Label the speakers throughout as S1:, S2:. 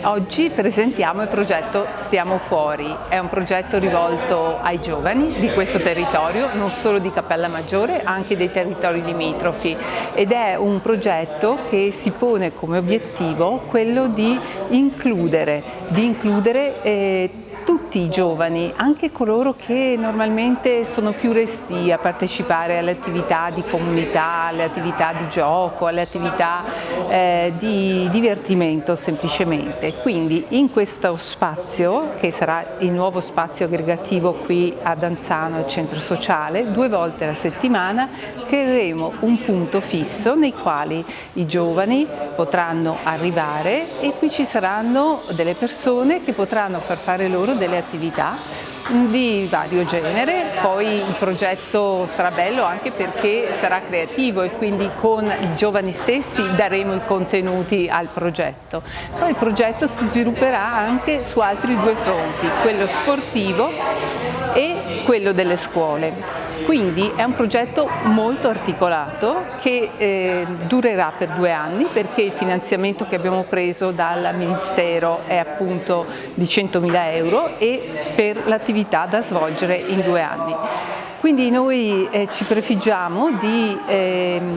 S1: Oggi presentiamo il progetto Stiamo Fuori, è un progetto rivolto ai giovani di questo territorio, non solo di Cappellamaggiore, anche dei territori limitrofi, ed è un progetto che si pone come obiettivo quello di includere tutti i giovani, anche coloro che normalmente sono più restii a partecipare alle attività di comunità, alle attività di gioco, alle attività di divertimento semplicemente. Quindi in questo spazio, che sarà il nuovo spazio aggregativo qui a Danzano, al centro sociale, 2 volte alla settimana creeremo un punto fisso nei quali i giovani potranno arrivare e qui ci saranno delle persone che potranno far fare loro delle attività di vario genere. Poi il progetto sarà bello anche perché sarà creativo e quindi con i giovani stessi daremo i contenuti al progetto. Poi il progetto si svilupperà anche su altri 2 fronti, quello sportivo e quello delle scuole. Quindi è un progetto molto articolato che durerà per 2 anni perché il finanziamento che abbiamo preso dal Ministero è appunto di 100.000 euro e per l'attività da svolgere in 2 anni. Quindi noi ci prefiggiamo di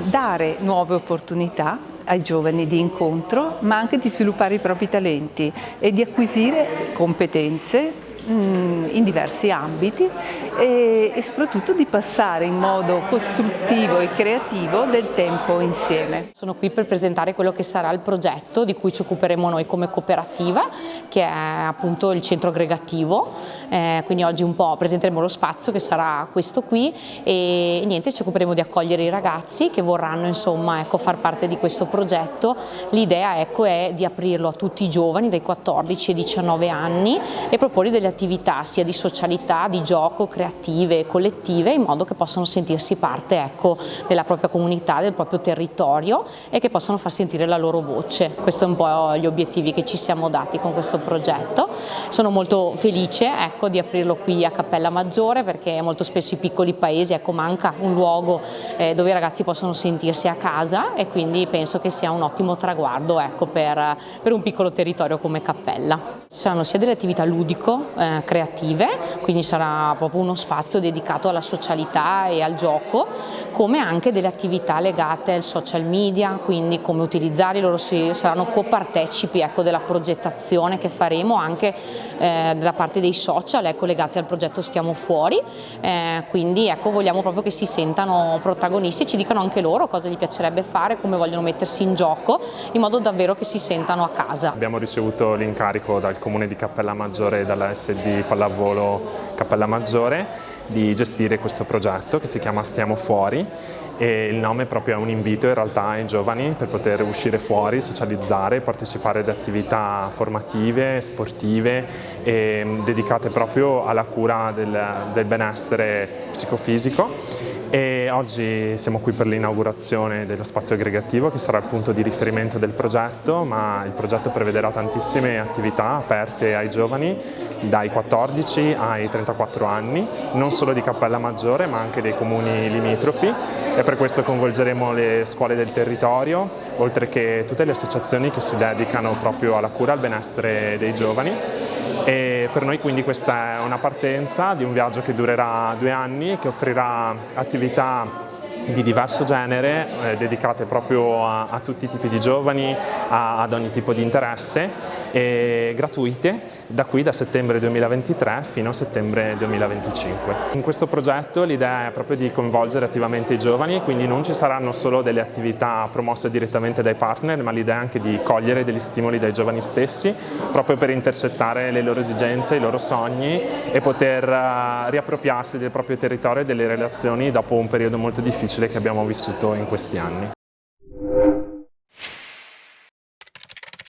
S1: dare nuove opportunità ai giovani di incontro, ma anche di sviluppare i propri talenti e di acquisire competenze in diversi ambiti e soprattutto di passare in modo costruttivo e creativo del tempo insieme.
S2: Sono qui per presentare quello che sarà il progetto di cui ci occuperemo noi come cooperativa, che è appunto il centro aggregativo, quindi oggi un po' presenteremo lo spazio che sarà questo qui e niente, ci occuperemo di accogliere i ragazzi che vorranno insomma far parte di questo progetto. L'idea è di aprirlo a tutti i giovani dai 14 ai 19 anni e proporre delle attività sia di socialità, di gioco, creative, collettive, in modo che possano sentirsi parte della propria comunità, del proprio territorio e che possano far sentire la loro voce. Questi sono un po' gli obiettivi che ci siamo dati con questo progetto. Sono molto felice di aprirlo qui a Cappellamaggiore perché molto spesso i piccoli paesi manca un luogo dove i ragazzi possono sentirsi a casa e quindi penso che sia un ottimo traguardo per un piccolo territorio come Cappella. Ci saranno sia delle attività ludico-creative, quindi sarà proprio uno spazio dedicato alla socialità e al gioco, come anche delle attività legate al social media, quindi come utilizzare, loro saranno copartecipi della progettazione che faremo anche da parte dei social legati al progetto Stiamo Fuori, quindi vogliamo proprio che si sentano protagonisti e ci dicano anche loro cosa gli piacerebbe fare, come vogliono mettersi in gioco, in modo davvero che si sentano a casa.
S3: Abbiamo ricevuto l'incarico dal Comune di Cappellamaggiore e dalla SD Pallavolo Cappellamaggiore di gestire questo progetto che si chiama Stiamo Fuori e il nome proprio è un invito in realtà ai giovani per poter uscire fuori, socializzare, partecipare ad attività formative, sportive e dedicate proprio alla cura del benessere psicofisico. E oggi siamo qui per l'inaugurazione dello spazio aggregativo che sarà il punto di riferimento del progetto, ma il progetto prevederà tantissime attività aperte ai giovani dai 14 ai 34 anni, non solo di Cappellamaggiore ma anche dei comuni limitrofi e per questo coinvolgeremo le scuole del territorio, oltre che tutte le associazioni che si dedicano proprio alla cura e al benessere dei giovani. E per noi quindi questa è una partenza di un viaggio che durerà 2 anni, che offrirà attività di diverso genere, dedicate proprio a tutti i tipi di giovani, ad ogni tipo di interesse, e gratuite da settembre 2023 fino a settembre 2025. In questo progetto l'idea è proprio di coinvolgere attivamente i giovani, quindi non ci saranno solo delle attività promosse direttamente dai partner, ma l'idea è anche di cogliere degli stimoli dai giovani stessi, proprio per intercettare le loro esigenze, i loro sogni e poter riappropriarsi del proprio territorio e delle relazioni dopo un periodo molto difficile che abbiamo vissuto in questi anni.